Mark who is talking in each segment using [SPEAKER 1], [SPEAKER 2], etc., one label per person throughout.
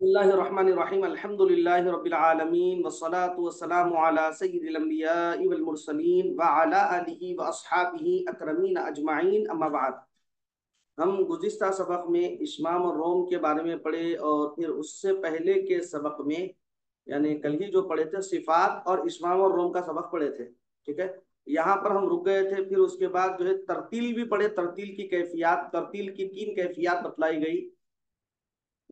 [SPEAKER 1] बिस्मिल्लाहिर्रहमानिर्रहीम अल्हम्दुलिल्लाहि रब्बिल आलमीन वस्सलातु वस्सलामु अला सय्यिदिल अंबियाइ वल मुरसलीन व अला आलिहि व अस्हाबिहि अकरमीन अजमाइन अम्मा बाद। हम गुज़िश्ता सबक में इस्माम और रोम के बारे में पढ़े और फिर उससे पहले के सबक में यानी कल ही जो पढ़े थे सिफात और इस्माम और रोम का सबक पढ़े थे। ठीक है, यहाँ पर हम रुक गए थे। फिर उसके बाद जो है तरतील भी पढ़े। तरतील की कैफियत, तरतील की तीन कैफियत बतलाई गई।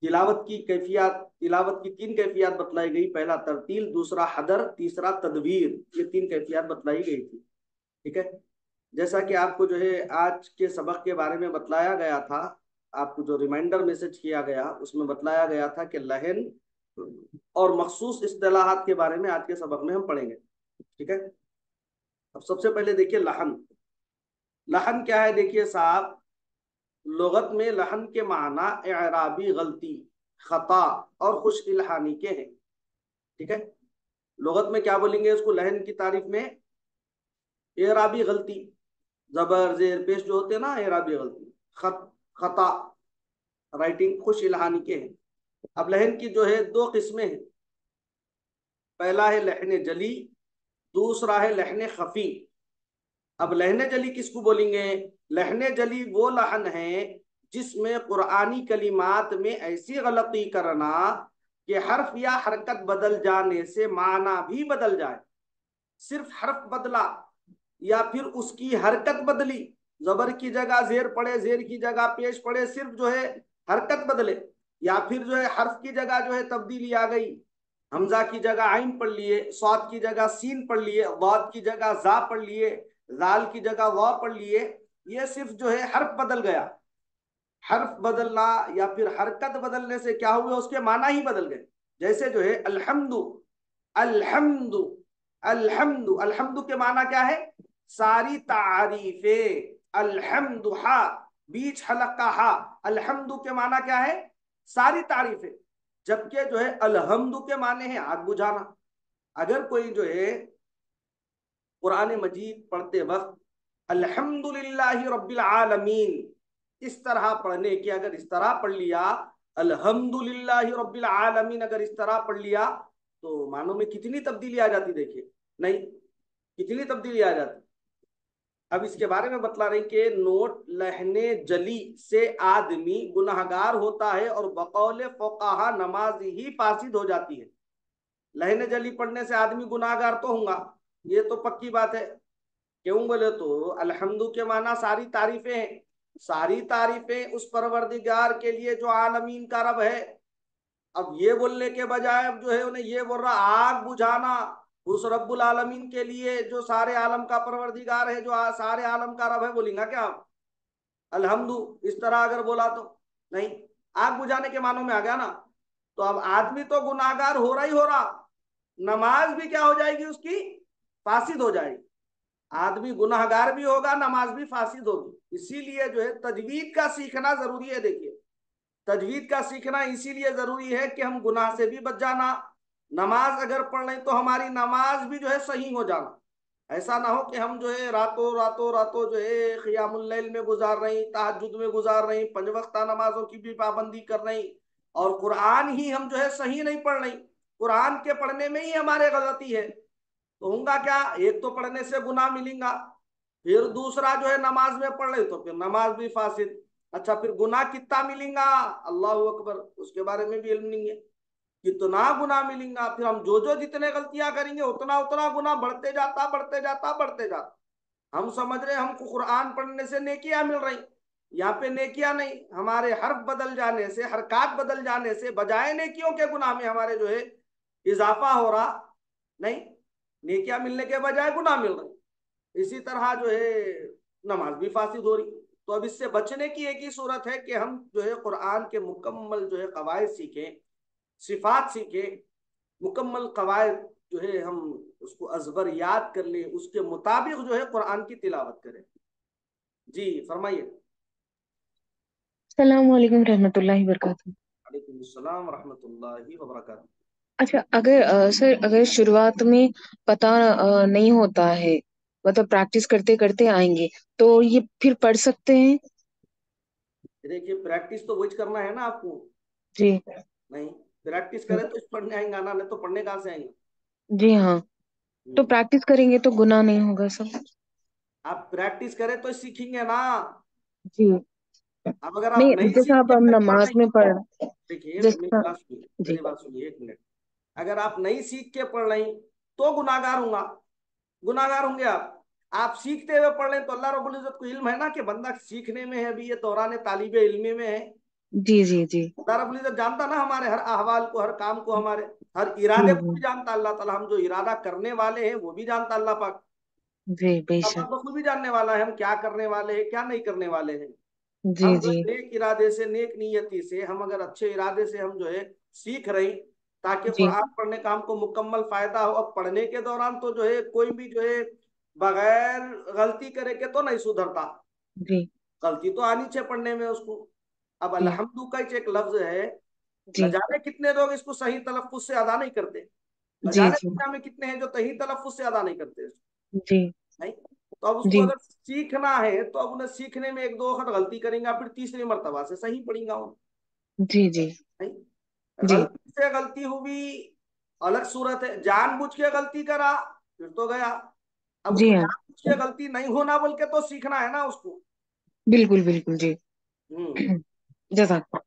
[SPEAKER 1] तिलावत की तीन कैफियत बतलाई गई। पहला तरतील, दूसरा हदर, तीसरा तदवीर। ये तीन कैफियत बतलाई गई थी। ठीक है, जैसा कि आपको जो है आज के सबक के बारे में बतलाया गया था, आपको जो रिमाइंडर मैसेज किया गया उसमें बतलाया गया था कि लहन और मखसूस इस्तिलाहात के बारे में आज के सबक में हम पढ़ेंगे। ठीक है, अब सबसे पहले देखिए लहन। लहन क्या है? देखिए साहब, लुगत में लहन के माना एराबी गलती, खता और खुश इल्हानी के हैं। ठीक है, लुगत में क्या बोलेंगे इसको? लहन की तारीफ में एराबी गलती, जबर जेर पेश जो होते हैं ना, एराबी गलती, खत, खता, राइटिंग खुश इल्हानी के हैं। अब लहन की जो है दो किस्में हैं। पहला है लहन जली, दूसरा है लहन खफी। अब लहन जली किसको बोलेंगे? लहन जली वो लहन है जिसमें कुरानी कलिमात में ऐसी गलती करना कि हर्फ या हरकत बदल जाने से माना भी बदल जाए। सिर्फ हर्फ बदला या फिर उसकी हरकत बदली, जबर की जगह जेर पड़े, जेर की जगह पेश पड़े, सिर्फ जो है हरकत बदले, या फिर जो है हर्फ की जगह जो है तब्दीली आ गई, हमजा की जगह आइन पढ़ लिए, स्वाद की जगह सीन पढ़ लिए, वाद की जगह जा पढ़ लिए, जाल की जगह वाह पढ़ लिए। ये सिर्फ जो है हर्फ बदल गया। हर्फ बदलना या फिर हरकत बदलने से क्या हुआ? उसके माना ही बदल गए। जैसे जो है अल्हम्दु, अल्हम्दु, अल्हम्दु, अल्हम्दु के माना क्या है? सारी तारीफें। अल्हम्दु हा, बीच हलक का हा। अल्हम्दु के माना क्या है? सारी तारीफें। जबकि जो है अल्हम्दु के माने हैं आग बुझाना। अगर कोई जो है कुरान मजीद पढ़ते वक्त अल्हम्दुलिल्लाहि रब्बिल आलमीन इस तरह पढ़ने की, अगर इस तरह पढ़ लिया, अल्हम्दुलिल्लाहि रब्बिल आलमीन अगर इस तरह पढ़ लिया, तो मानो में कितनी तब्दीली आ जाती। देखिए नहीं, कितनी तब्दीली आ जाती। अब इसके बारे में बतला रही कि नोट, लहने जली से आदमी गुनाहगार होता है और बकौल फुकाहा नमाज ही फासिद हो जाती है। लहने जली पढ़ने से आदमी गुनाहगार तो होगा, ये तो पक्की बात है। क्यों बोले तो अल्हम्दु के माना सारी तारीफें हैं। सारी तारीफें उस परवरदिगार के लिए जो आलमीन का रब है। अब ये बोलने के बजाय अब जो है उन्हें ये बोल रहा आग बुझाना उस रब्बुल आलमीन के लिए जो सारे आलम का परवरदिगार है, जो सारे आलम का रब है, बोलेंगे क्या आप अल्हम्दु? इस तरह अगर बोला तो नहीं, आग बुझाने के मानों में आ गया ना। तो अब आदमी तो गुनाहगार हो रहा ही हो रहा, नमाज भी क्या हो जाएगी उसकी? फासिद हो जाएगी। आदमी गुनाहगार भी होगा, नमाज भी फासिद होगी। इसीलिए जो है तजवीद का सीखना जरूरी है। देखिए, तजवीद का सीखना इसीलिए जरूरी है कि हम गुनाह से भी बच जाना। नमाज अगर पढ़ लें तो हमारी नमाज भी जो है सही हो जाना। ऐसा ना हो कि हम जो है रातों रातों रातों जो है क़ियामुल लैल में गुजार रही, तहज्जुद में गुजार रही, पंज वक्ता नमाजों की भी पाबंदी कर रही, और कुरान ही हम जो है सही नहीं पढ़ रही। कुरान के पढ़ने में ही हमारे गलती है। तो होगा क्या? एक तो पढ़ने से गुनाह मिलेगा, फिर दूसरा जो है नमाज में पढ़ रहे तो फिर नमाज भी फासिद। अच्छा, फिर गुनाह कितना मिलेगा? अल्लाह अकबर, उसके बारे में भी इल्म नहीं है। कितना गुनाह मिलेगा? फिर हम जो जो जितने गलतियां करेंगे उतना उतना गुनाह बढ़ते जाता, बढ़ते जाता, बढ़ते जाता। हम समझ रहे हमको कुरान पढ़ने से नेकियां मिल रही। यहाँ पे नेकियां नहीं, हमारे हर्फ बदल जाने से, हरकत बदल जाने से बजाय नेकियों के गुनाह में हमारे जो है इजाफा हो रहा। नहीं, नेकियां मिलने के बजाय गुनाह मिल रहे। इसी तरह जो है नमाज भी फासिद हो रही। तो अब इससे बचने की एक ही सूरत है कि हम जो है कुरान के मुकम्मल जो है कवायद सीखें, सिफात सीखें, मुकम्मल कवायद जो है हम उसको अजबर याद कर लें, उसके मुताबिक जो है कुरान की तिलावत करें। जी फरमाइए।
[SPEAKER 2] सलाम वालेकुम रहमतुल्लाहि वबरकातुहू।
[SPEAKER 1] वालेकुम अस्सलाम रहमतुल्लाहि व बरकातहू।
[SPEAKER 2] अच्छा, अगर सर अगर शुरुआत में पता नहीं होता है, मतलब प्रैक्टिस करते करते आएंगे, तो ये फिर पढ़ सकते हैं?
[SPEAKER 1] देखिए, प्रैक्टिस तो वही करना है ना आपको।
[SPEAKER 2] जी।
[SPEAKER 1] नहीं, प्रैक्टिस करें तो पढ़ने आएंगे ना, नहीं तो पढ़ने कहाँ से आएंगे।
[SPEAKER 2] जी हाँ। तो
[SPEAKER 1] हम्म।
[SPEAKER 2] प्रैक्टिस करेंगे तो गुनाह नहीं होगा सब।
[SPEAKER 1] आप प्रैक्टिस करें तो सीखेंगे ना।
[SPEAKER 2] जी।
[SPEAKER 1] अब अगर आप
[SPEAKER 2] नहीं,
[SPEAKER 1] नहीं
[SPEAKER 2] जैसा
[SPEAKER 1] सीख
[SPEAKER 2] आप
[SPEAKER 1] के
[SPEAKER 2] हम
[SPEAKER 1] फिर पढ़
[SPEAKER 2] नमाज
[SPEAKER 1] रहे,
[SPEAKER 2] में पढ़।
[SPEAKER 1] देखिए मेरी
[SPEAKER 2] जैसा।
[SPEAKER 1] बात सुनिए,
[SPEAKER 2] जी।
[SPEAKER 1] मेरी बात सुनिए एक मिनट। अगर आप नहीं सीख के पढ़ रही तो गुनाहगार होंगे, गुनाहगार होंगे आप सीखते हुए पढ़ रहे तो अल्लाह रब्बुल इज्जत को इल्म है ना कि बंदा सीखने में है, अभी ये दौरान तालिबे इल्मी में है।
[SPEAKER 2] जी जी जी।
[SPEAKER 1] अल्लाह रब्बुल इज्जत जानता ना हमारे हर अहवाल को, हर काम को, हमारे हर
[SPEAKER 2] जी
[SPEAKER 1] इरादे को
[SPEAKER 2] जी
[SPEAKER 1] भी जानता अल्लाह ताला। हम जो इरादा करने वाले हैं वो भी जानता अल्लाह पाक।
[SPEAKER 2] जी,
[SPEAKER 1] अल्लाह
[SPEAKER 2] बेशक।
[SPEAKER 1] तो खुद भी जानने वाला है हम क्या करने वाले हैं क्या नहीं करने वाले हैं।
[SPEAKER 2] जी
[SPEAKER 1] हम जो
[SPEAKER 2] जी
[SPEAKER 1] है नेक इरादे से, नेक नीयती से, हम अगर अच्छे इरादे से हम जो है सीख रही ताकि
[SPEAKER 2] जी
[SPEAKER 1] कुरान पढ़ने का हमको मुकम्मल फायदा हो। अब पढ़ने के दौरान तो जो है कोई भी जो है बगैर गलती करे के तो नहीं सुधरता,
[SPEAKER 2] जी
[SPEAKER 1] गलती तो आनी चाहिए पढ़ने में उसको। अब
[SPEAKER 2] जी
[SPEAKER 1] अल्हम्दु का एक लफ्ज है, न
[SPEAKER 2] जी
[SPEAKER 1] जाने कितने लोग इसको सही तलफ्फुज से अदा नहीं करते, न
[SPEAKER 2] जी
[SPEAKER 1] जाने
[SPEAKER 2] जी
[SPEAKER 1] दुनिया में कितने हैं जो सही तलफ्फुज से अदा नहीं करते।
[SPEAKER 2] जी
[SPEAKER 1] नहीं, तो अब उसको
[SPEAKER 2] जी
[SPEAKER 1] अगर सीखना है तो अब उन्हें सीखने में एक दो वक्त गलती करेंगे, फिर तीसरी मर्तबा से सही पढ़ेंगे उन्हें।
[SPEAKER 2] जी जी
[SPEAKER 1] नहीं,
[SPEAKER 2] जी
[SPEAKER 1] गलती से गलती हुई अलग सूरत है, जानबूझ के गलती करा फिर तो गया। अब
[SPEAKER 2] जी
[SPEAKER 1] उसको
[SPEAKER 2] हाँ।
[SPEAKER 1] जानबूझ के गलती नहीं होना बोल के तो सीखना है ना उसको।
[SPEAKER 2] बिल्कुल बिल्कुल जी।
[SPEAKER 1] हम्म।
[SPEAKER 2] जज़ाक।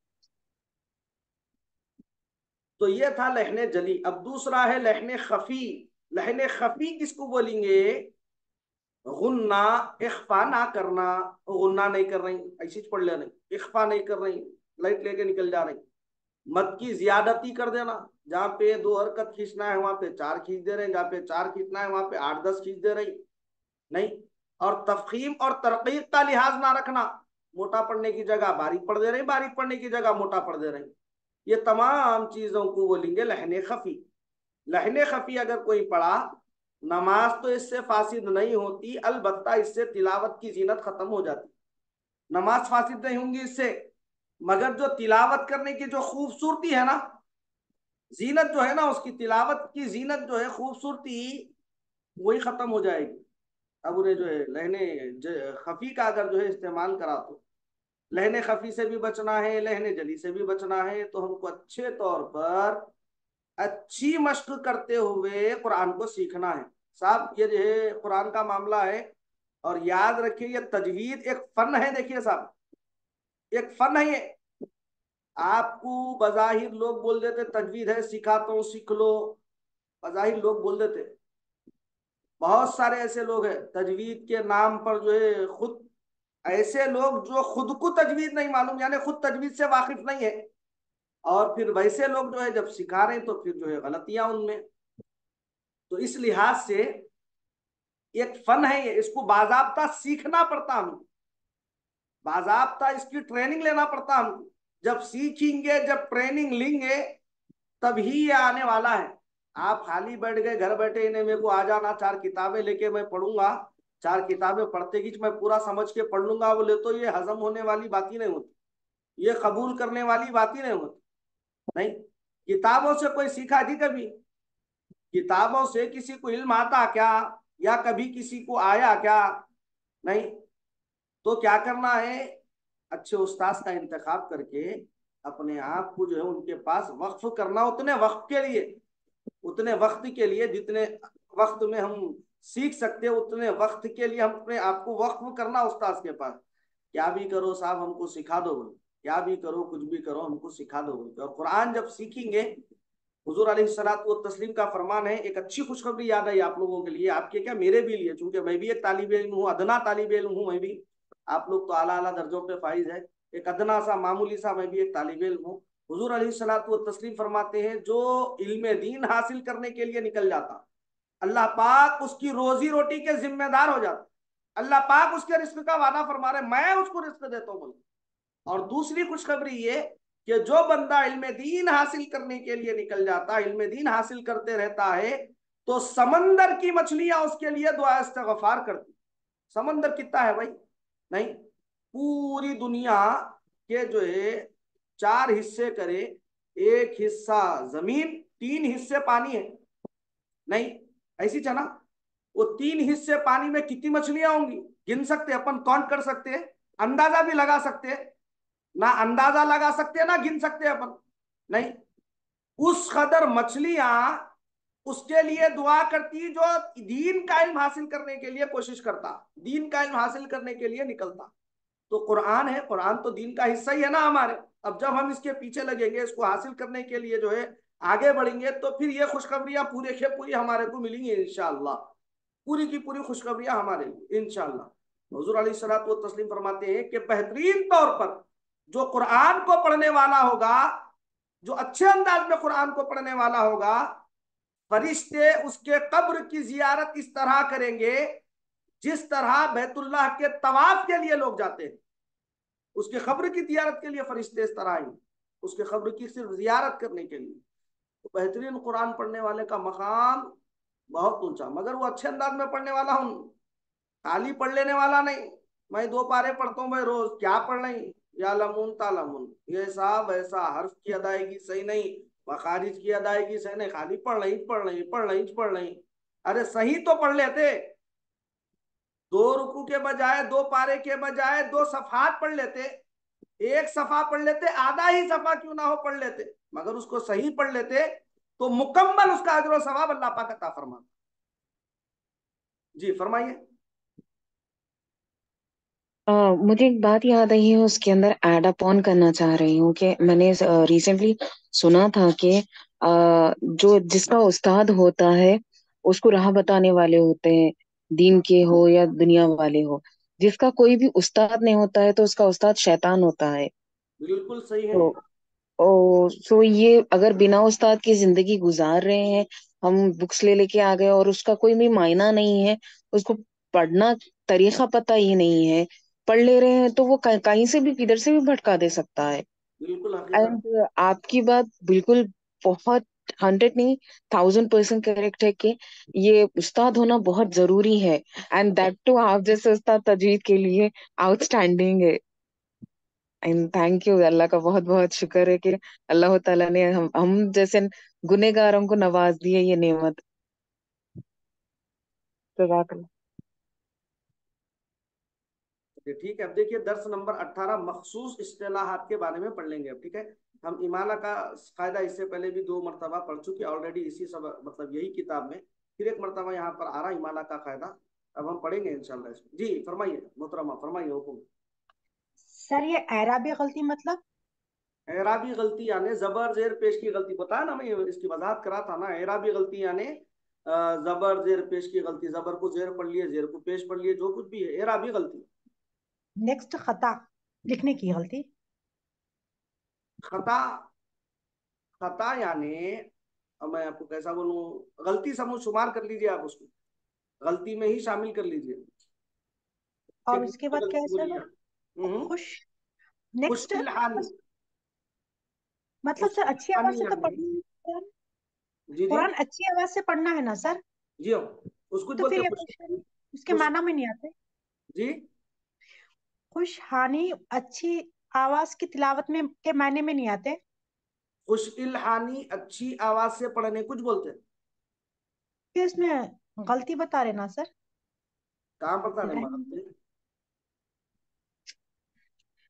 [SPEAKER 1] तो ये था लहने जली। अब दूसरा है लहने खफी। लहने खफी किसको बोलेंगे? गुन्ना, इख्फा ना करना। गुन्ना नहीं कर रही, ऐसी पढ़ ले नहीं, इख्फा नहीं कर रही, लाइट लेके निकल जा रही। मत की ज्यादती कर देना, जहाँ पे दो हरकत खींचना है वहां पे चार खींच दे रहे, जहाँ पे चार खींचना है वहां पे आठ दस खींच दे रही। नहीं, और तफखीम और तरकीब का लिहाज ना रखना, मोटा पढ़ने की जगह बारीक पढ़ दे रही, बारीक पढ़ने की जगह मोटा पढ़ दे रही। ये तमाम चीजों को बोलेंगे लहने खफी। लहने खफी अगर कोई पढ़ा, नमाज तो इससे फासिद नहीं होती, अलबत्ता इससे तिलावत की जीनत खत्म हो जाती। नमाज फासिद नहीं होंगी इससे, मगर जो तिलावत करने की जो खूबसूरती है ना, जीनत जो है ना, उसकी तिलावत की जीनत जो है, खूबसूरती, वही खत्म हो जाएगी। अब उन्हें जो है लहने खफी का अगर जो है इस्तेमाल करा तो, लहने खफी से भी बचना है, लहने जली से भी बचना है, तो हमको अच्छे तौर पर अच्छी मश्क करते हुए कुरान को सीखना है। साहब ये जो है कुरान का मामला है, और याद रखिए ये तजवीद एक फन है। देखिए साहब, एक फन है ये। आपको बजाहिर लोग बोल देते तजवीद है सिखाता हूँ सीख लो, बजाहिर लोग बोल देते। बहुत सारे ऐसे लोग हैं तजवीद के नाम पर जो है, खुद ऐसे लोग जो खुद को तजवीद नहीं मालूम, यानी खुद तजवीद से वाकिफ नहीं है, और फिर वैसे लोग जो है जब सिखा रहे हैं तो फिर जो है गलतियां उनमें। तो इस लिहाज से एक फन है ये, इसको बाजाबता सीखना पड़ता हमको, बाजाबता इसकी ट्रेनिंग लेना पड़ता हमको। जब सीखेंगे, जब ट्रेनिंग लेंगे, तभी ये आने वाला है। आप खाली बैठ गए घर बैठे, इन्हें मेरे को आ जाना, चार किताबें लेके मैं पढ़ूंगा, चार किताबें पढ़ते कि मैं पूरा समझ के पढ़ लूंगा बोले तो ये हजम होने वाली बात ही नहीं होती, ये कबूल करने वाली बात ही नहीं होती। नहीं, किताबों से कोई सीखा थी कभी? किताबों से किसी को इल्म आता क्या? या कभी किसी को आया क्या? नहीं। तो क्या करना है, अच्छे उस्ताद का इंतखाब करके अपने आप को जो है उनके पास वक्फ करना, उतने वक्त के लिए, उतने वक्त के लिए जितने वक्त में हम सीख सकते हैं, उतने वक्त के लिए हम अपने आप को वक्फ करना उस्ताद के पास। क्या भी करो साहब हमको सिखा दो बोले, क्या भी करो कुछ भी करो हमको सिखा दो बोले। और कुरान जब सीखेंगे, हुजूर अलैहिस्सलातु व तस्लीम का फरमान है। एक अच्छी खुशखबरी याद आई आप लोगों के लिए, आपके क्या मेरे भी लिए, चूंकि मैं भी एक तालिब इल्म हूँ, अदना तालिब इल्म हूँ मैं भी। आप लोग तो आला आला दर्जों पे फाइज है, एक अदना सा मामूली सा मैं भी एक तालिब इल्म हूँ। हुजूर अलैहिस्सलातु व तस्लीम फरमाते हैं, जो इल्म दीन हासिल करने के लिए निकल जाता, अल्लाह पाक उसकी रोजी रोटी के जिम्मेदार हो जाता। अल्लाह पाक उसके रिस्क का वादा फरमा रहे, मैं उसको रिस्क देता हूँ। और दूसरी खुशखबरी ये कि जो बंदा इल्म दीन हासिल करने के लिए निकल जाता, इल्म दीन हासिल करते रहता है, तो समंदर की मछलियां उसके लिए दुआ इस्तगफार करती। समंदर कितना है भाई? नहीं, पूरी दुनिया के जो है चार हिस्से करे, एक हिस्सा जमीन, तीन हिस्से पानी है। नहीं, ऐसी चना, वो तीन हिस्से पानी में कितनी मछलियां होंगी गिन सकते, अपन काउंट कर सकते हैं, अंदाजा भी लगा सकते हैं? ना अंदाजा लगा सकते हैं ना गिन सकते हैं अपन। नहीं, उस कदर मछलियां उसके लिए दुआ करती जो दीन का इल्म हासिल करने के लिए कोशिश करता, दीन का इल्म हासिल करने के लिए निकलता। तो कुरान है, कुरान तो दीन का हिस्सा ही है ना हमारे। अब जब हम इसके पीछे लगेंगे, इसको हासिल करने के लिए जो है आगे बढ़ेंगे, तो फिर ये खुशखबरियां पूरे के पूरी हमारे को मिलेंगी इंशाअल्लाह। पूरी की पूरी खुशखबरियां हमारे लिए इंशाअल्लाह। हुजूर अलैहिस्सलात व तस्लीम फरमाते हैं कि बेहतरीन तौर पर जो कुरान को पढ़ने वाला होगा, जो अच्छे अंदाज में कुरान को पढ़ने वाला होगा, फरिश्ते उसके कब्र की जियारत इस तरह करेंगे जिस तरह बैतुल्लाह के तवाफ के लिए लोग जाते हैं। उसके कब्र की जियारत के लिए फरिश्ते इस तरह आएंगे, उसके कब्र की सिर्फ जियारत करने के लिए। तो बेहतरीन कुरान पढ़ने वाले का मकाम बहुत ऊंचा, मगर वो अच्छे अंदाज में पढ़ने वाला हूँ, खाली पढ़ लेने वाला नहीं। मैं 2 पारे पढ़ता हूँ भाई रोज, क्या पढ़ रही, या लमून तालमून, ये साहब ऐसा हर्फ की अदायगी सही नहीं, मखारिज की अदायगी सही नहीं, खाली पढ़ रही पढ़ रही पढ़ रही पढ़ रही। अरे सही तो पढ़ लेते, 2 रुकू के बजाय, 2 पारे के बजाय 2 सफात पढ़ लेते, एक सफा पढ़ लेते, आधा ही सफा क्यों ना हो पढ़ लेते, मगर उसको सही पढ़ लेते तो मुकम्मल उसका अजर और सवाब अल्लाह पाक अता फरमाता। जी फरमाइए।
[SPEAKER 2] मुझे एक बात याद आई है, उसके अंदर ऐड अप ऑन करना चाह रही हूँ कि मैंने रिसेंटली सुना था कि जो जिसका उस्ताद होता है उसको राह बताने वाले होते हैं, दीन के हो या दुनिया वाले हो। जिसका कोई भी उस्ताद नहीं होता है तो उसका उस्ताद शैतान होता है।
[SPEAKER 1] बिल्कुल सही है।
[SPEAKER 2] तो सो ये अगर बिना उस्ताद की जिंदगी गुजार रहे हैं, हम बुक्स ले लेके आ गए और उसका कोई भी मायना नहीं है, उसको पढ़ना तरीका पता ही नहीं है, पढ़ ले रहे हैं, तो वो कहीं से भी किधर से भी भटका दे सकता है।
[SPEAKER 1] बिल्कुल हकीकत।
[SPEAKER 2] एंड आपकी बात बिल्कुल बहुत 100 नहीं 1000% करेक्ट है कि ये उस्ताद होना बहुत जरूरी है। एंड दैट टू आप जैसे उस्ताद तजवीद के लिए आउटस्टैंडिंग है। एंड थैंक यू, अल्लाह का बहुत बहुत शुक्र है कि अल्लाह ताला ने हम जैसे गुनेगारों को नवाज दी है ये नेमत। जज़ाकल्लाह।
[SPEAKER 1] ठीक है, अब देखिए दर्स नंबर 18 मखसूस इस्तिलाहात के बारे में पढ़ लेंगे अब, ठीक है। हम इमाला का कायदा इससे पहले भी 2 मरतबा पढ़ चुके ऑलरेडी, इसी सब मतलब यही किताब में। फिर एक मरतबा यहाँ पर आ रहा इमाला का कायदा, अब हम पढ़ेंगे इंशाल्लाह इसको। जी फरमाइए मोहतरमा, फरमाइए हुकुम।
[SPEAKER 3] सर ये एराबी गलती मतलब?
[SPEAKER 1] एराबी गलती यानी जबर जेर पेश की गलती, बताया ना, मैं इसकी वजाहत करा था ना। एराबी गलती यानी जबर जेर पेश की गलती, जबर को जेर पढ़ लिए, जेर को पेश पढ़ लिए, जो कुछ भी है एराबी गलती।
[SPEAKER 3] नेक्स्ट खता, लिखने की गलती।
[SPEAKER 1] खता, खता यानी, अब मैं आपको कैसा बोलूं, गलती समझ शुमार कर लीजिए आप उसको, गलती में ही शामिल कर लीजिए।
[SPEAKER 3] और
[SPEAKER 1] एक
[SPEAKER 3] उसके बाद क्या है
[SPEAKER 1] गलती बोलिए
[SPEAKER 3] सर?
[SPEAKER 1] आप।
[SPEAKER 3] खुश,
[SPEAKER 1] खुश
[SPEAKER 3] नेक्स्ट।
[SPEAKER 1] इल्हानी,
[SPEAKER 3] मतलब
[SPEAKER 1] खुश
[SPEAKER 3] सर अच्छी आवाज
[SPEAKER 1] इल्हानी
[SPEAKER 3] से तो
[SPEAKER 1] यानी,
[SPEAKER 3] पढ़ना है सर?
[SPEAKER 1] जी जी,
[SPEAKER 3] कुरान अच्छी आवाज से पढ़ना है ना सर?
[SPEAKER 1] जी हो, उसको
[SPEAKER 3] तो
[SPEAKER 1] बोलते
[SPEAKER 3] फिर
[SPEAKER 1] हैं
[SPEAKER 3] ये
[SPEAKER 1] खुश।
[SPEAKER 3] क्वेश्चन उसके
[SPEAKER 1] खुश,
[SPEAKER 3] माना में नहीं आते।
[SPEAKER 1] जी,
[SPEAKER 3] खुश हानि अच्छी आवाज की तिलावत में के मायने में नहीं आते।
[SPEAKER 1] खुश इल्हानी अच्छी आवाज से पढ़ने कुछ बोलते हैं।
[SPEAKER 3] फिर इसमें गलती बता रहे ना सर?
[SPEAKER 1] कहाँ पता नहीं
[SPEAKER 3] लहन,
[SPEAKER 1] मारते।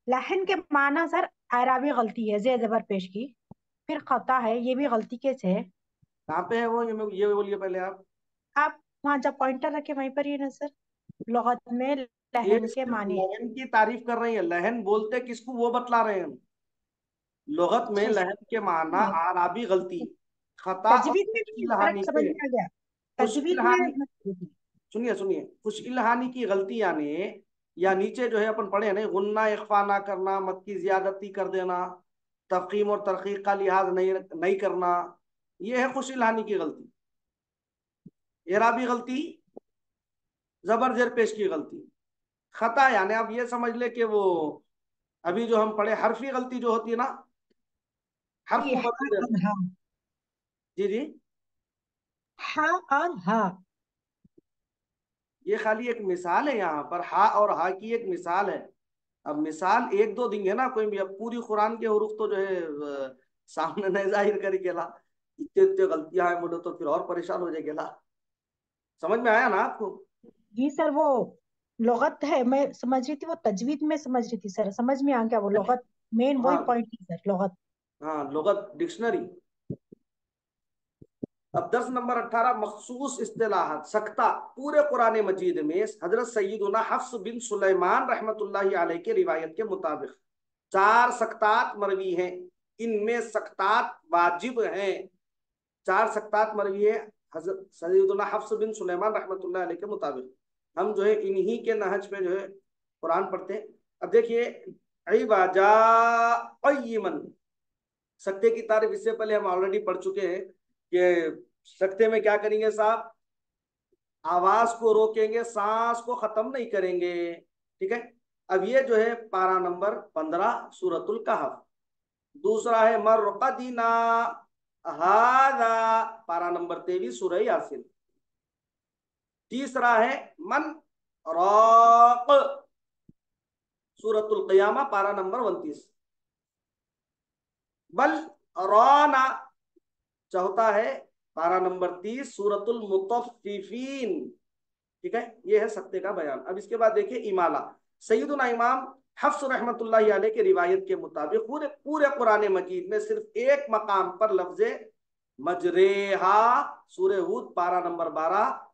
[SPEAKER 3] लहन के माना सर एराबी गलती है, जे जबर पेश की। फिर खता है, ये भी गलती कैसे है?
[SPEAKER 1] कहाँ पे है वो, ये बोलिए पहले आप।
[SPEAKER 3] आप वहां जब पॉइंटर रखे वहीं पर ही है ना सर? लुगत में
[SPEAKER 1] ये
[SPEAKER 3] लहन के
[SPEAKER 1] सिर्फ
[SPEAKER 3] माने।
[SPEAKER 1] लहन की तारीफ कर रही है, लहन बोलते किसको वो बतला रहे हैं हम। लुगत में
[SPEAKER 3] अच्छा
[SPEAKER 1] लहन के माना
[SPEAKER 3] सर,
[SPEAKER 1] आराबी गलती, खता और
[SPEAKER 3] तजवीद में
[SPEAKER 1] खुश
[SPEAKER 3] भी
[SPEAKER 1] इल्हानी
[SPEAKER 3] करेक्ट समझ
[SPEAKER 1] के है।
[SPEAKER 3] में आ गया।
[SPEAKER 1] खुश
[SPEAKER 3] तजवीद में
[SPEAKER 1] इल्हानी,
[SPEAKER 3] मत कीजिए।
[SPEAKER 1] सुनिए सुनिए, खुश इल्हानी की गलती यानी, या नीचे जो है अपन पढ़े हैं ना, गुन्ना इख्फा ना करना, मत की ज्यादती कर देना, तफकीम और तरकीक का लिहाज नहीं नहीं करना, ये है खुश इल्हानी की गलती। एराबी गलती, जबर जेर पेश की गलती। खता यानी आप ये समझ ले कि वो अभी जो हम पढ़े हरफी गलती जो होती है ना, हर्फ
[SPEAKER 3] ये
[SPEAKER 1] को
[SPEAKER 3] हाँ
[SPEAKER 1] बदल देना।
[SPEAKER 3] और हाँ,
[SPEAKER 1] जी जी,
[SPEAKER 3] हाँ और हाँ।
[SPEAKER 1] ये खाली एक मिसाल है, यहाँ पर हा और हा की एक मिसाल है। अब मिसाल एक दो देंगे ना कोई भी, अब पूरी कुरान के हुरूफ तो जो है सामने नहीं जाहिर करी गेला, इतने इतने गलतियां हैं मुझे, तो फिर और परेशान हो जाए गेला। समझ में आया ना आपको।
[SPEAKER 3] जी सर, वो लुगत है, मैं समझ रही थी, वो तजवीद में समझ रही थी सर, समझ में आ गया वो लुगत। मेन वही
[SPEAKER 1] हाँ
[SPEAKER 3] पॉइंट है सर, लुगत।
[SPEAKER 1] हाँ, लुगत डिक्शनरी। अब दर्स नंबर 18 मखसूस इस्तिलाहात सख्ता। पूरे कुरान मजीद में हजरत सैयदुना हफ्स बिन सुलेमान रहमतुल्लाहि अलैह की रिवायत के मुताबिक 4 सख्तात मरवी हैं। इनमें सख्तात वाजिब हैं। 4 सख्तात मरवी है हजरत सैयदुना हफ्स बिन सुलेमान रहमतुल्लाहि अलैह के मुताबिक। हम जो है इन्हीं के नहज पे जो है कुरान पढ़ते हैं। अब देखिए इबाजा सख्ते की तारीफ इससे पहले हम ऑलरेडी पढ़ चुके हैं कि सख्ते में क्या करेंगे साहब, आवाज को रोकेंगे, सांस को खत्म नहीं करेंगे। ठीक है। अब ये जो है पारा नंबर 15 सूरतुल कहफ। दूसरा है मरकदीना हादा, पारा नंबर 23 सूरह यासीन। तीसरा है मन राक, सूरतुल क़ियामा पारा नंबर 29। बल रौना, चौथा है पारा नंबर 30 सूरतुल मुतफ्फिफीन। ठीक है। ये है सत्य का बयान। अब इसके बाद देखिए इमाला। सैयदुना इमाम हफ्स रहमतुल्लाहि अलैह की रिवायत के मुताबिक पूरे पूरे कुरान मजीद में सिर्फ एक मकाम पर लफ्जे मजरेहा, सूरह हूद पारा नंबर 12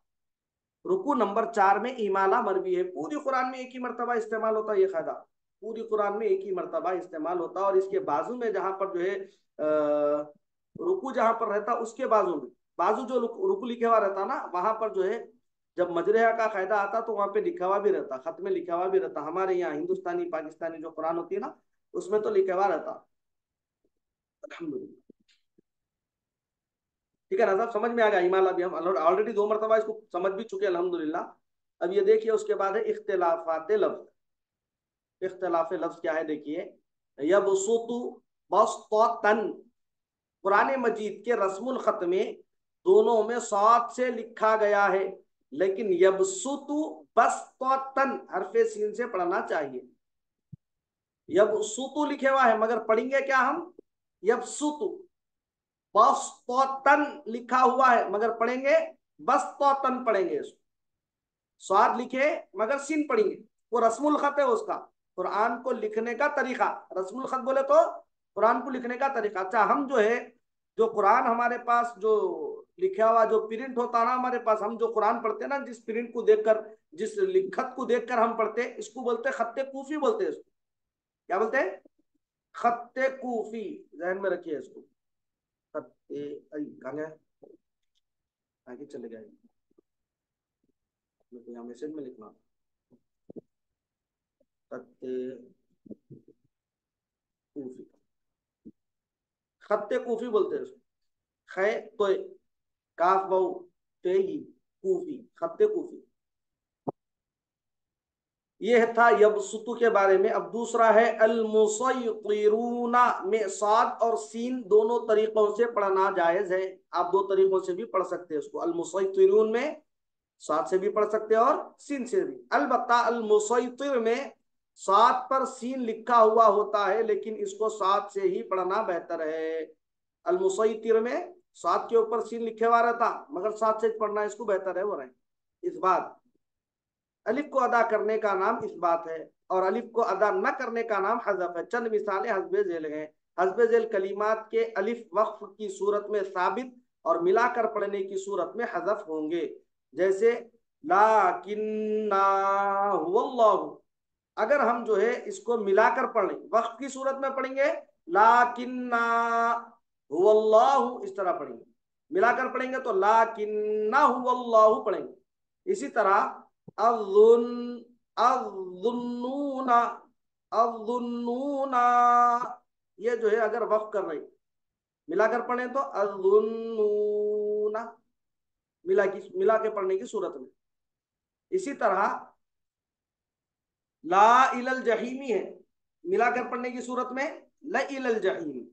[SPEAKER 1] रुकू नंबर 4 में इमाला मरवी है। पूरी कुरान में एक ही मरतबा इस्तेमाल होता है ये कायदा, पूरी कुरान में एक ही मरतबा इस्तेमाल होता है। और इसके बाजू में जहां पर जो है रुकू जहां पर रहता उसके बाजू में, बाजू जो रुकू लिखे हुआ रहता ना, वहां पर जो है जब मजरेहा का कायदा आता तो वहां पे लिखा हुआ भी रहता, खत में लिखा हुआ भी रहता। हमारे यहाँ हिंदुस्तानी पाकिस्तानी जो कुरान होती है ना, उसमें तो लिखा हुआ रहता। अल्हम्दुलिल्लाह। ठीक है ना साहब, समझ में आ गया। इमाला भी हम ऑलरेडी 2 मरतबा इसको समझ भी चुके हैं अल्हम्दुलिल्लाह। अब ये देखिए उसके बाद है इख्तिलाफात लफ्ज। इख्तिलाफ लफ्ज क्या है देखिए, यबसुतु बसतन। कुरान मजीद के रस्मुल खत में दोनों में सात से लिखा गया है, लेकिन यबसुतु बसतन हरफे सीन से पढ़ना चाहिए। यबसुतु लिखे हुआ है मगर पढ़ेंगे क्या हम, यबसुतु। बसतन लिखा हुआ है मगर पढ़ेंगे बसतन पढ़ेंगे इसको। स्वाद लिखे मगर सीन पढ़ेंगे, वो रस्मुल खत है उसका, कुरान को लिखने का तरीका। रस्मुल खत बोले तो कुरान को लिखने का तरीका। अच्छा हम जो है, जो कुरान हमारे पास जो लिखा हुआ जो प्रिंट होता है ना हमारे पास, हम जो कुरान पढ़ते हैं ना, जिस प्रिंट को देखकर, जिस लिखत को देखकर हम पढ़ते हैं, इसको बोलते हैं खत्ते कूफी बोलते हैं इसको। क्या बोलते हैं, खत्ते कूफी। जहन में रखिए इसको। खत्ते आगे चले गए, यहाँ मैसेज में लिखना खत्ते कूफी, खत्ते कूफी बोलते हैं उसको। खे तो काफ बहु तेही कूफी, खत्ते कूफी। ये था यबसुतु के बारे में। अब दूसरा है अल मुसय्यिरूना, में साद और सीन दोनों तरीकों से पढ़ना जायज है। आप 2 तरीकों से भी पढ़ सकते हैं उसको। अल मुसय्यिरून में साद से भी पढ़ सकते हैं और सीन से भी। अलबत्ता अल मुसय्यिर में साद पर सीन लिखा हुआ होता है, लेकिन इसको साद से ही पढ़ना बेहतर है। अल मुसय्यिर में साद के ऊपर सीन लिखे हुआ रहता, मगर साद से पढ़ना इसको बेहतर है। वो रहे इस बात। अलिफ को अदा करने का नाम इस बात है, और अलिफ को अदा न करने का नाम हज़फ है। चंद मिसालें हस्बे झेल हैं। हस्बे झेल कलिमात के अलिफ वक्फ की सूरत में साबित और मिलाकर पढ़ने की सूरत में हज़फ होंगे। जैसे लाकिन्ना हुवल्लाहु, अगर हम जो है इसको मिलाकर पढ़ें, वक्फ की सूरत में पढ़ेंगे लाकिन्ना हुवल्लाहु, इस तरह पढ़ेंगे। मिलाकर पढ़ेंगे तो लाकिन्ना हुवल्लाहु पढ़ेंगे। इसी तरह अज़ुन अज़ुन्नूना अज़ुन्नूना, ये जो है अगर वक्फ कर रही, मिलाकर पढ़े तो अज़ुन्नूना, मिला के पढ़ने की सूरत में। इसी तरह ला इलल जहीमी है, मिलाकर पढ़ने की सूरत में ला इलल जहीमी।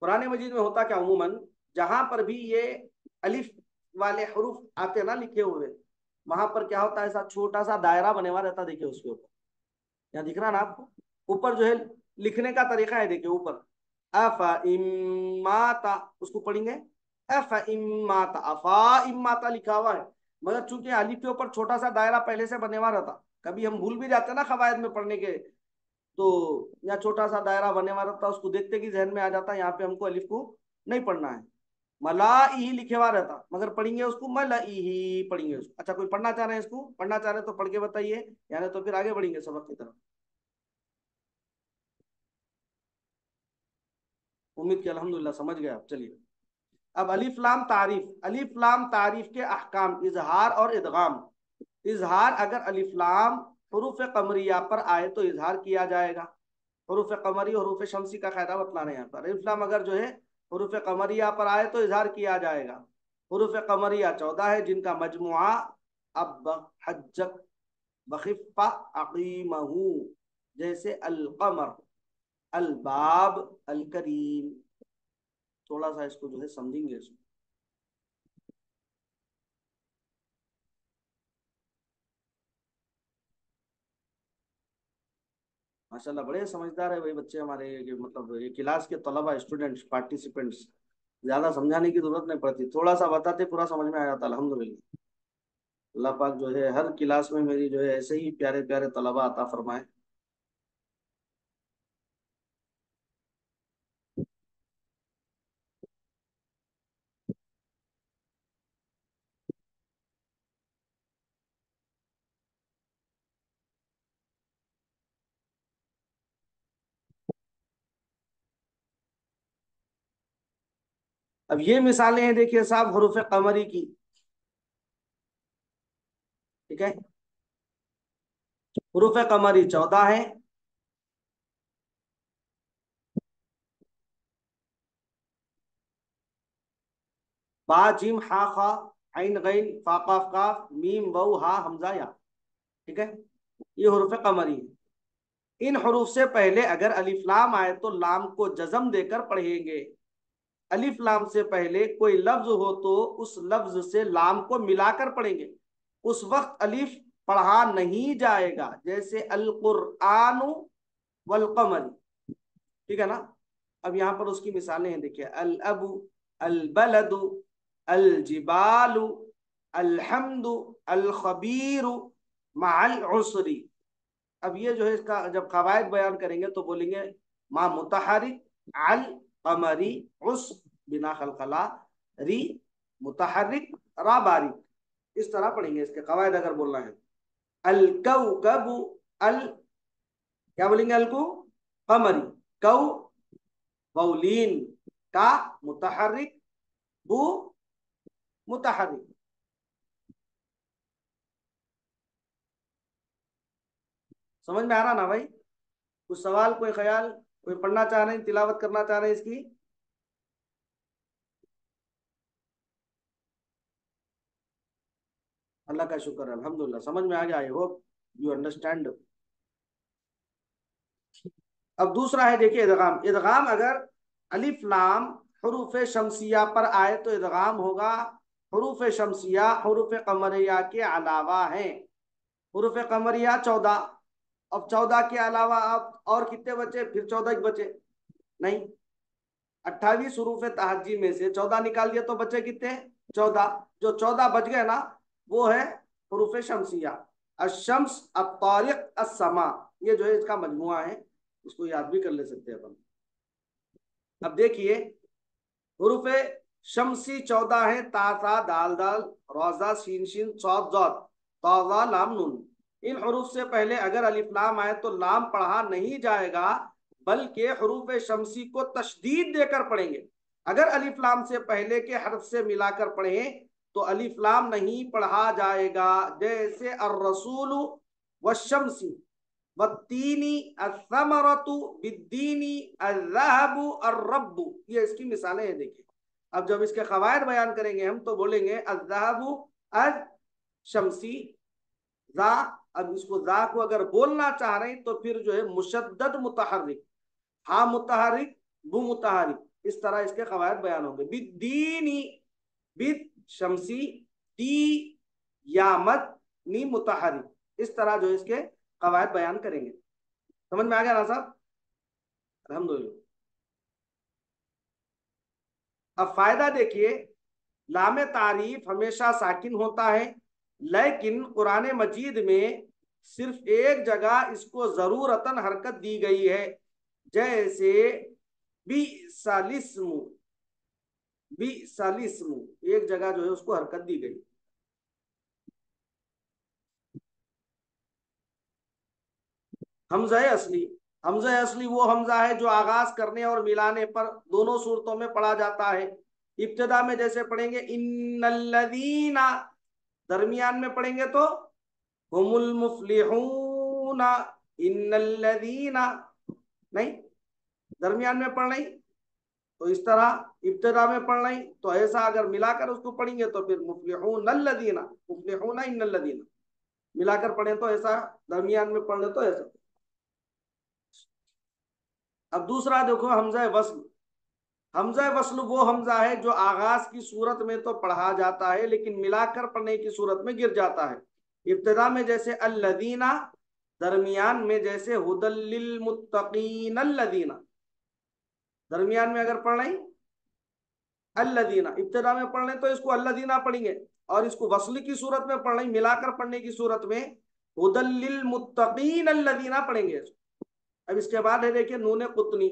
[SPEAKER 1] कुरान मजीद में होता क्या, अमूमन जहां पर भी ये अलिफ वाले हरूफ आते ना लिखे हुए, वहां पर क्या होता है, ऐसा छोटा सा दायरा बने हुआ रहता। देखिए उसके ऊपर, यहाँ दिख रहा ना आपको, ऊपर जो है लिखने का तरीका है। देखिए ऊपर अफा इमाता, उसको पढ़ेंगे अफ इम्माता, अफा इम्माता लिखा हुआ है, मगर चूंकि अलिफ के ऊपर छोटा सा दायरा पहले से बने हुआ रहता, कभी हम भूल भी जाते हैं ना कवायद में पढ़ने के, तो यहाँ छोटा सा दायरा बने हुआ रहता, उसको देखते कि जहन में आ जाता यहाँ पे हमको अलिफ को नहीं पढ़ना है, मलाई लिखे हुआ रहता, मगर पढ़ेंगे उसको मलाई पढ़ेंगे उसको। अच्छा, कोई पढ़ना चाह रहे हैं, इसको पढ़ना चाह रहे हैं तो पढ़ के बताइए, यानी तो फिर आगे बढ़ेंगे सबक की तरफ। उम्मीद की अल्हम्दुलिल्लाह समझ गए आप। चलिए अब अलिफ लाम तारीफ, अलिफ लाम तारीफ के अहकाम, इजहार और इदगाम। इजहार, अगर अलिफ लाम हरूफ कमरिया पर आए तो इजहार किया जाएगा। हरूफ कमरी हरूफ शमसी का कायदा बतला रहे हैं यहाँ पर। अलिफ लाम अगर जो है हरूफ कमरिया पर आए तो इजहार किया जाएगा। हरूफ कमरिया 14 है, जिनका मजमुआ अब हज्जक बखिफ़ा अकीमहू, जैसे अलकमर, अलबाब, अलकरीम। थोड़ा सा इसको जो है समझेंगे इसको। माशाल्लाह बड़े समझदार है भाई बच्चे हमारे, कि मतलब ये क्लास के तलबा, स्टूडेंट्स, पार्टिसिपेंट्स, ज्यादा समझाने की जरूरत नहीं पड़ती, थोड़ा सा बताते पूरा समझ में आ जाता अल्हम्दुलिल्लाह। अल्लाह पाक जो है हर क्लास में मेरी जो है ऐसे ही प्यारे प्यारे तलबा अता फरमाए। अब ये मिसालें हैं देखिए साहब हरूफ कमरी की, ठीक है। हरूफ कमरी 14 है। बा जिम हा खा आइन गैन फा काफ काफ मीम वाउ हा हमजा या, ठीक है। ये हरूफ कमरी है। इन हरूफ से पहले अगर अलिफ लाम आए तो लाम को जज्म देकर पढ़ेंगे। अलिफ लाम से पहले कोई लफ्ज हो तो उस लफ्ज से लाम को मिलाकर पढ़ेंगे, उस वक्त अलिफ पढ़ा नहीं जाएगा, जैसे अल कुरआन वल कमर, ठीक है ना। अब यहाँ पर उसकी मिसालें हैं देखिए, अल अबू, अल बलदु, अल जिबालु, अलहम्दु, अल खबीरु, माल उसरी। अब ये जो है इसका जब कवायद बयान करेंगे तो बोलेंगे मा मुतहरिक, अल कमरी, उस बिना खलखला, री मुतहरिक, रा बारिक, इस तरह पढ़ेंगे इसके कवायद अगर बोलना है। अल कौकबु, अल क्या बोलेंगे, अल को कमरी, कौ बौलीन, का मुतहरिक, बु मुतहरिक। समझ में आ रहा ना भाई? कुछ सवाल, कोई ख्याल, कोई पढ़ना चाह रहे हैं, तिलावत करना चाह रहे हैं इसकी? अल्लाह का शुक्र है, अल्हम्दुलिल्लाह समझ में आ गया। I hope you understand. अब दूसरा है देखिए इदगाम। इदगाम अगर अलिफ लाम हरूफ शमसिया पर आए तो इदगाम होगा। हरूफ शमसिया हरूफ कमरिया के अलावा है। हरूफ कमरिया 14, अब 14 के अलावा आप और कितने बचे, फिर 14 बचे नहीं, 28 हरूफ तहज्जी में से 14 निकाल दिया तो बचे कितने, 14। जो 14 बच गए ना, वो है हरूफ शमसिया। अशम्स, अत्तारिक, अस्समा, ये जो है इसका मजमुआ है, इसको याद भी कर ले सकते हैं अपन। अब देखिए हरूफ शमसी 14 है, ताता दाल दाल रोजा शीन शीन सौद जौद तौजा लाम नून। इन हरूफ से पहले अगर अलिफ लाम आए तो लाम पढ़ा नहीं जाएगा, बल्कि हरूफ शमसी को तशदीद देकर पढ़ेंगे। अगर अलिफ लाम से पहले के हर्फ से मिलाकर पढ़े तो अलिफ लाम नहीं पढ़ा जाएगा, जैसे अर्र रसूल व शमसी वत्तीनी असमरतु बिद्दीनी अज़हबु अर्रब्बु, ये इसकी मिसालें हैं देखिए। अब जब इसके कवायद बयान करेंगे हम तो बोलेंगे अज़हबु अज शमसी जा। अब इसको जा को अगर बोलना चाह रहे हैं तो फिर जो है मुशद्दद मुतहर्रिक, हा मुतहर्रिक, बु मुतहर्रिक, इस तरह इसके कवायद बयान होंगे। बिद्दीनी, बिद शमसी, दी यामत, नी मुतहर्रिक, इस तरह जो इसके कवायद बयान करेंगे। समझ में आ गया ना साहब? अल्हम्दुलिल्लाह। अब फायदा देखिए, लाम तारीफ हमेशा साकिन होता है, लेकिन कुरान मजीद में सिर्फ एक जगह इसको जरूरतन हरकत दी गई है, जैसे बी सालिस्मु, बी सालिस्मु, एक जगह जो है उसको हरकत दी गई। हमजा असली, हमजा असली वो हमजा है जो आगाज करने और मिलाने पर दोनों सूरतों में पढ़ा जाता है। इब्तिदा में जैसे पढ़ेंगे इन्नल्लज़ीना, दरमियान में पढ़ेंगे तो हुमुल मुफ्लिहूना, इन्नल्लज़ीना, नहीं, दरमियान में पढ़ नहीं तो इस तरह, इब्तिदा में पढ़ नहीं तो ऐसा, अगर मिलाकर उसको पढ़ेंगे तो फिर मुफ्लिहून अल्लज़ीना, मुफ्लिहूना इन्नल्लज़ीना, मिलाकर पढ़े तो ऐसा, दरमियान में पढ़ ले तो ऐसा। अब दूसरा देखो हमजा वस्ल, हमजा वस्ल वो हमजा है जो आगाज की सूरत में तो पढ़ा जाता है लेकिन मिलाकर पढ़ने की सूरत में गिर जाता है। इब्तिदा में जैसे अल्लदीना, दरमियान में जैसे हुदल लिल मुत्तकीन अल्लदीना, दरमियान में अगर पढ़ रहे अल्लदीना, इब्तिदा में पढ़ रहे तो इसको अल्लदीना पढ़ेंगे, और इसको वस्ल की सूरत में पढ़ रहे मिलाकर पढ़ने की सूरत में हुदल लिल मुत्तकीन अल्लदीना पढ़ेंगे। अब इसके बाद है देखिए नून कुतनी,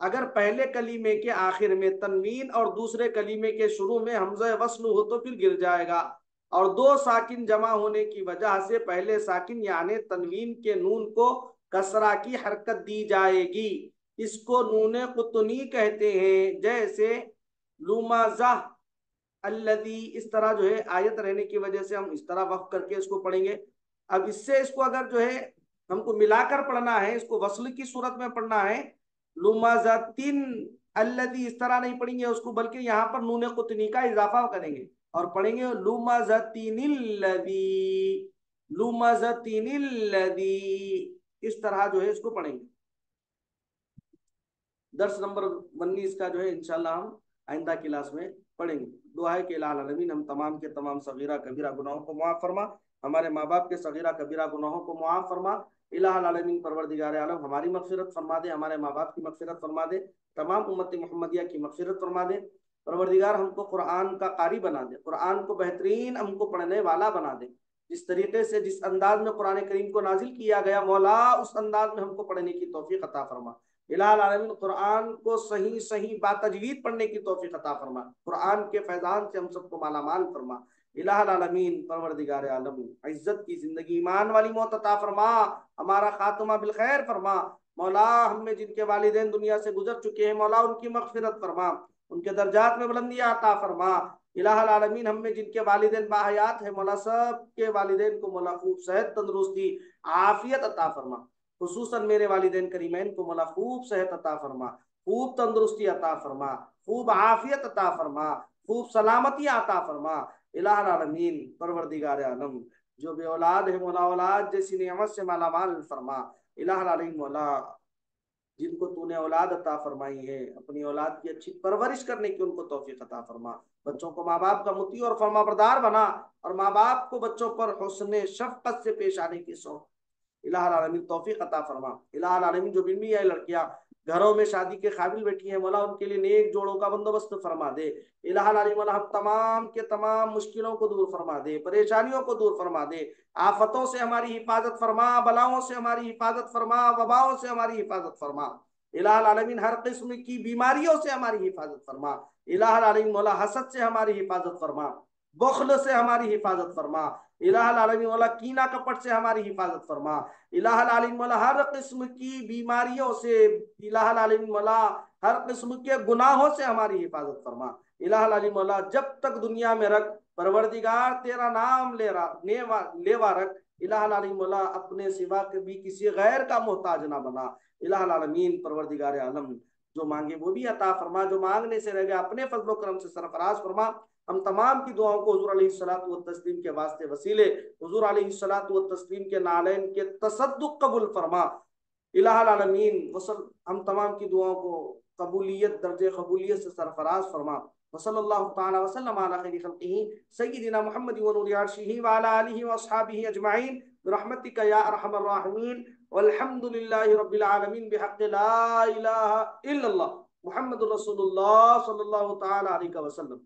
[SPEAKER 1] अगर पहले कलीमे के आखिर में तनवीन और दूसरे कलीमे के शुरू में हमजा वस्ल हो तो फिर गिर जाएगा, और दो साकिन जमा होने की वजह से पहले साकिन यानी तनवीन के नून को कसरा की हरकत दी जाएगी, इसको नून कुतनी कहते हैं। जैसे लुमाजा अल्लदी, इस तरह जो है आयत रहने की वजह से हम इस तरह वक्फ करके इसको पढ़ेंगे। अब इससे इसको अगर जो है हमको मिलाकर पढ़ना है, इसको वस्ल की सूरत में पढ़ना है, लुमाजातिन अल्लदी, इस तरह नहीं पढ़ेंगे उसको, बल्कि यहाँ पर नून कुतनी का इजाफा करेंगे और पढ़ेंगे लुमाजातिनिल्लदी, लुमाजातिनिल्लदी, इस तरह जो है इसको पढ़ेंगे। दर्स नंबर 19 का जो है इंशाल्लाह हम आइंदा क्लास में पढ़ेंगे। दुआ है कि इलाही आलमीन हम तमाम के तमाम सगीरा कबीरा गुनाहों को मुआफ फरमा, हमारे माँ बाप के सगीरा कबीरा गुनाहों को मुआफ फरमा। इलाही आलमीन परवरदिगार आलम हमारी मगफिरत फरमा दे, हमारे माँ बाप की मगफिरत फरमा दे, तमाम उम्मत मुहम्मदिया की मगफिरत फरमा दे। परवरदिगार हमको कुरान का कारी बना दे, कुरान को बेहतरीन हमको पढ़ने वाला बना दे। जिस तरीके से जिस अंदाज में कुरान करीम को नाजिल किया गया मौला, उस अंदाज में हमको पढ़ने की तौफीक अता फरमा। इलाही आलमीन कुरान को सही सही बातजवीद पढ़ने की तौफीक अता फरमा, कुरान के फैजान से हम सबको मालामाल फरमा। इलाही आलमीन परवरदिगार आलम इज्जत की जिंदगी, ईमान वाली मौत अता फरमा, हमारा खात्मा बिल खैर फरमा। मौला हमें जिनके वालिदैन दुनिया से गुजर चुके हैं मौला उनकी मगफिरत फरमा, उनके दर्जात में बुलंदियां अता फरमा। इलाही आलमीन हमें जिनके वालिदैन बाहयात है मौला सब के वालिदैन को मौला खूब सेहत तंदुरुस्ती आफियत अता फरमा। खुसूसन मेरे वालिदैन करीमैन को मौला खूब सेहत अता फरमा, खूब तंदुरुस्ती अता फरमा, खूब आफियत अता फरमा, खूब सलामती अता फरमा। इलाही आलमीन परवरदिगार आलम जो बे औलाद है मौला औलाद जैसी नियमत से माला माल फरमा। इलाही आलमीन मौला जिनको तूने औलाद अता फरमाई है अपनी औलाद की अच्छी परवरिश करने की उनको तौफीक अता फरमा, बच्चों को माँ बाप का मुती और फरमाबरदार बना, और माँ बाप को बच्चों पर हुस्न शफकत से पेश आने की सौ इलाही आलमीन तौफीक अता फरमा। इलाही आलमीन जो बिन है लड़कियां घरों में शादी के काबिल बैठी हैं मौला उनके लिए नेक जोड़ों का बंदोबस्त फरमा दे। इलाही आलमीन मौला हम तमाम के तमाम मुश्किलों को दूर फरमा दे, परेशानियों को दूर फरमा दे, आफतों से हमारी हिफाजत फरमा, बलाओं से हमारी हिफाजत फरमा, वबाओं से हमारी हिफाजत फरमा। इलाही आलमीन हर किस्म की बीमारियों से हमारी हिफाजत फरमा। इलाही आलमीन मौला हसद से हमारी हिफाजत फरमा, बुख्ल से हमारी हिफाजत फरमा। इलाही आलमीन मौला कीना कपट से हमारी हिफाजत फरमा। इलाही आलमीन मौला हर किस्म की बीमारियों से, इलाही आलमीन मौला हर किस्म के गुनाहों से हमारी हिफाजत फरमा। इलाही आलमीन मौला जब तक दुनिया में रख परवरदिगार तेरा नाम लेवा रख। इलाही आलमीन मौला अपने सिवा कभी किसी गैर का मोहताज ना बना। इलाही आलमीन परवरदिगार आलम जो मांगे वो भी अता फरमा, जो मांगने से रह गया अपने फजलो करम से सरफराज फरमा। हम तमाम की दुआओं को हुजूर अलैहिस्सलातु वत्तस्लीम के वास्ते वसीले हुजूर अलैहिस्सलातु वत्तस्लीम के नालैन के तसद्दुक कबूल फरमा। इलाही आलमीन वसल हम तमाम की दुआओं को कबूलियत दर्जे कबूलियत से सरफराज फरमा। वसल्लल्लाहु तआला वसल्लम अला खैरि खल्क़िही सय्यिदिना मुहम्मद व नूरि अर्शिही व अला आलिहि व अस्हाबिही अजमईन बिरहमतिका या अरहमर राहिमीन वल्हम्दुलिल्लाहि रब्बिल आलमीन बिहक़्क़ि ला इलाहा इल्लल्लाह मुहम्मदुर रसूलुल्लाह सल्लल्लाहु तआला अलैहि वसल्लम।